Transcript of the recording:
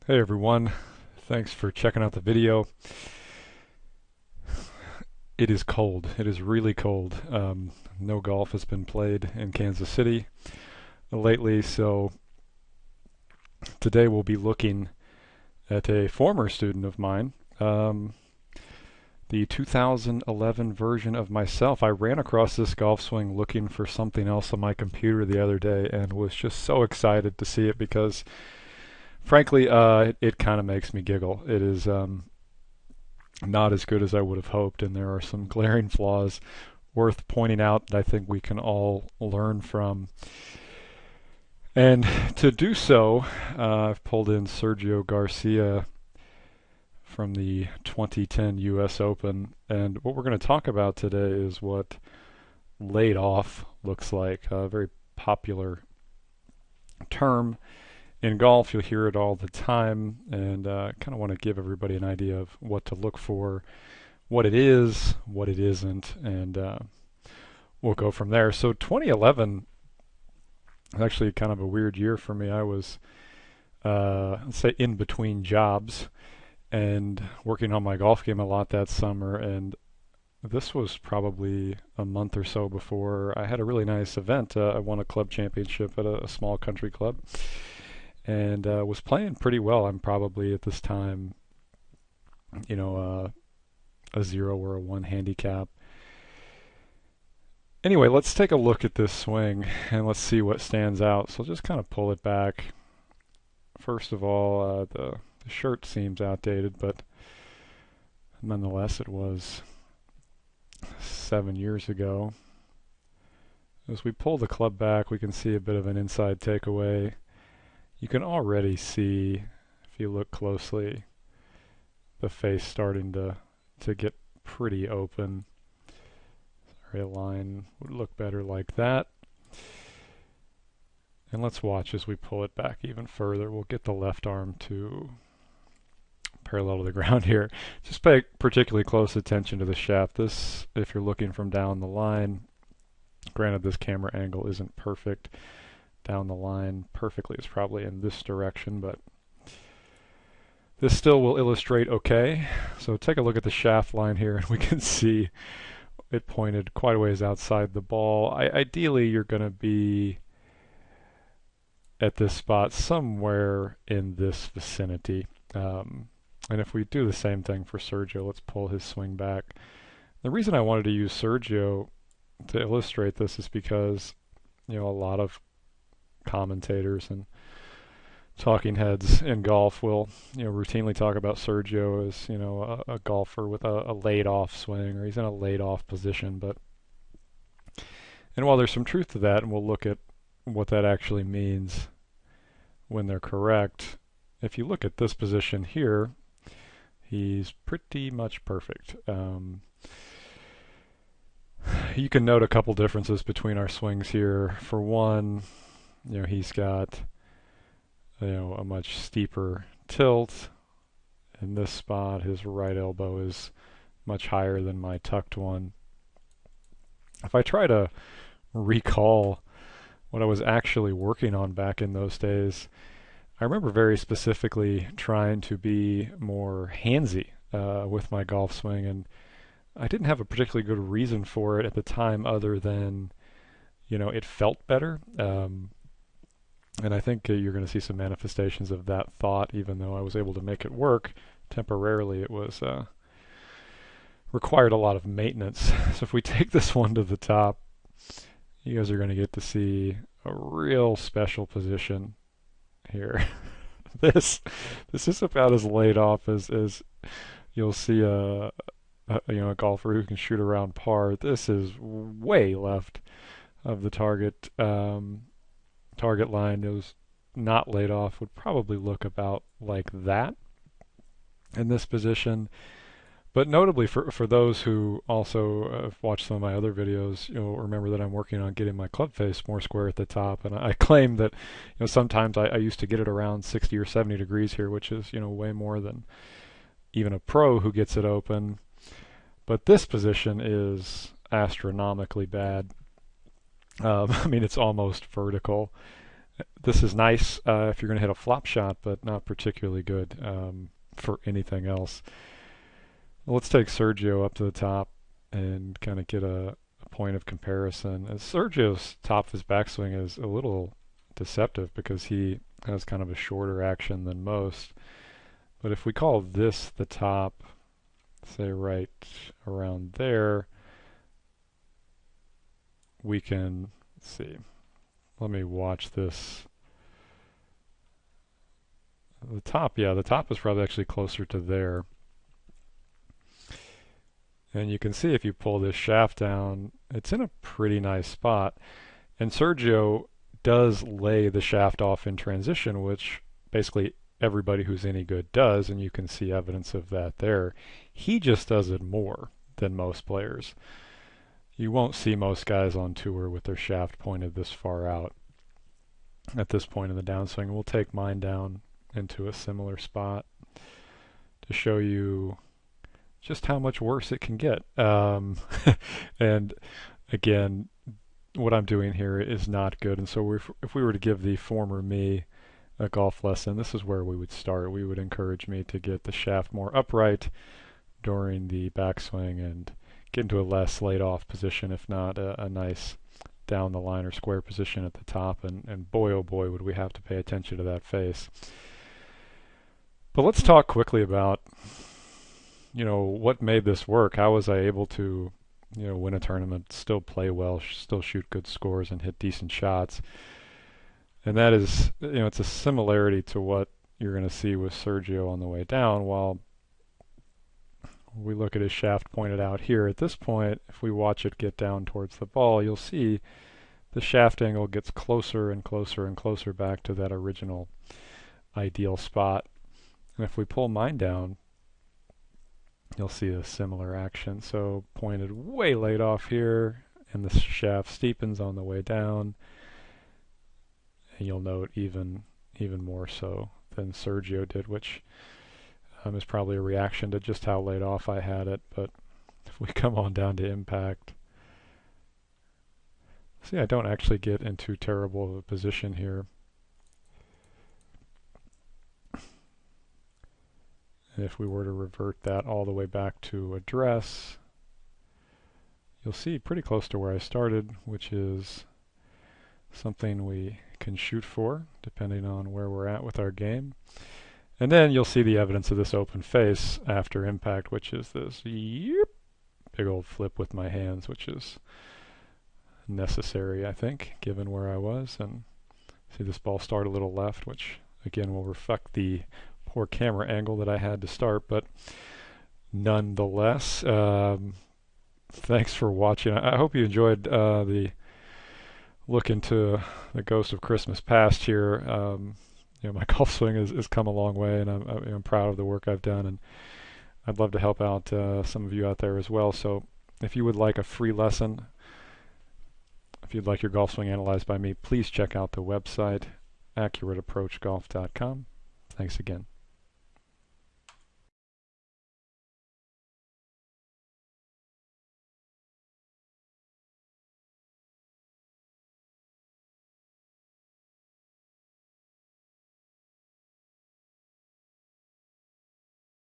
Hey everyone, thanks for checking out the video. It is cold. It is really cold. No golf has been played in Kansas City lately, so today we'll be looking at a former student of mine, the 2011 version of myself. I ran across this golf swing looking for something else on my computer the other day and was just so excited to see it because, frankly, it kind of makes me giggle. It is not as good as I would have hoped, and there are some glaring flaws worth pointing out that I think we can all learn from. And to do so, I've pulled in Sergio Garcia from the 2010 US Open, and what we're going to talk about today is what laid off looks like, a very popular term in golf. You'll hear it all the time, and kind of want to give everybody an idea of what to look for, what it is, what it isn't, and we'll go from there. So 2011 was actually kind of a weird year for me. I was, let's say, in between jobs and working on my golf game a lot that summer, and this was probably a month or so before I had a really nice event. I won a club championship at a small country club, and was playing pretty well. I'm probably at this time, a 0 or a 1 handicap. Anyway, let's take a look at this swing and let's see what stands out. So I'll just kind of pull it back. First of all, the shirt seems outdated, but nonetheless, it was 7 years ago. As we pull the club back, we can see a bit of an inside takeaway. You can already see, if you look closely, the face starting to get pretty open. Sorry, a line would look better like that. And let's watch as we pull it back even further. We'll get the left arm to parallel to the ground here. Just pay particularly close attention to the shaft. This, if you're looking from down the line, granted this camera angle isn't perfect. Down the line perfectly is probably in this direction, but this still will illustrate okay. So take a look at the shaft line here, and we can see it pointed quite a ways outside the ball. Ideally, you're going to be at this spot somewhere in this vicinity. And if we do the same thing for Sergio, let's pull his swing back. The reason I wanted to use Sergio to illustrate this is because, a lot of commentators and talking heads in golf will, routinely talk about Sergio as, a golfer with a laid-off swing, or he's in a laid-off position. And while there's some truth to that, and we'll look at what that actually means when they're correct, if you look at this position here, he's pretty much perfect. You can note a couple differences between our swings here. For one, he's got a much steeper tilt. In this spot, his right elbow is much higher than my tucked one. If I try to recall what I was actually working on back in those days, I remember very specifically trying to be more handsy with my golf swing, and I didn't have a particularly good reason for it at the time other than, it felt better. And I think you're going to see some manifestations of that thought. Even though I was able to make it work temporarily, it was required a lot of maintenance. So if we take this one to the top, you guys are going to get to see a real special position here. This is about as laid off as you'll see a golfer who can shoot around par. This is way left of the target line. It was not laid off, would probably look about like that in this position. But notably for those who also have watched some of my other videos, you'll remember that I'm working on getting my club face more square at the top. And I claim that sometimes I used to get it around 60 or 70 degrees here, which is way more than even a pro who gets it open. But this position is astronomically bad. I mean, it's almost vertical. This is nice if you're going to hit a flop shot, but not particularly good for anything else. Well, let's take Sergio up to the top and kind of get a point of comparison. As Sergio's top of his backswing is a little deceptive because he has kind of a shorter action than most. But if we call this the top, say right around there, we can, let's see, let me watch this. The top, yeah, the top is probably actually closer to there. And you can see if you pull this shaft down, it's in a pretty nice spot. And Sergio does lay the shaft off in transition, which basically everybody who's any good does, and you can see evidence of that there. He just does it more than most players. You won't see most guys on tour with their shaft pointed this far out at this point in the downswing. We'll take mine down into a similar spot to show you just how much worse it can get. And again, what I'm doing here is not good. And so if we were to give the former me a golf lesson, this is where we would start. We would encourage me to get the shaft more upright during the backswing and get into a less laid off position, if not a nice down the line or square position at the top. And boy, oh boy, would we have to pay attention to that face. But let's talk quickly about, what made this work. How was I able to, win a tournament, still play well, still shoot good scores and hit decent shots? And that is, it's a similarity to what you're going to see with Sergio on the way down. While we look at his shaft pointed out here, at this point, if we watch it get down towards the ball, you'll see the shaft angle gets closer and closer and closer back to that original ideal spot. And if we pull mine down, you'll see a similar action. So pointed way laid off here, and the shaft steepens on the way down. And you'll note even more so than Sergio did, which is probably a reaction to just how laid off I had it. But if we come on down to impact, see, I don't actually get into terrible of a position here. And if we were to revert that all the way back to address, you'll see pretty close to where I started, which is something we can shoot for depending on where we're at with our game. And then you'll see the evidence of this open face after impact, which is this big old flip with my hands, which is necessary, I think, given where I was. And see this ball start a little left, which again will reflect the poor camera angle that I had to start, but nonetheless, thanks for watching. I hope you enjoyed the look into the ghost of Christmas past here. My golf swing has come a long way, and I'm proud of the work I've done, and I'd love to help out some of you out there as well. So if you would like a free lesson, if you'd like your golf swing analyzed by me, please check out the website, accurateapproachgolf.com. Thanks again.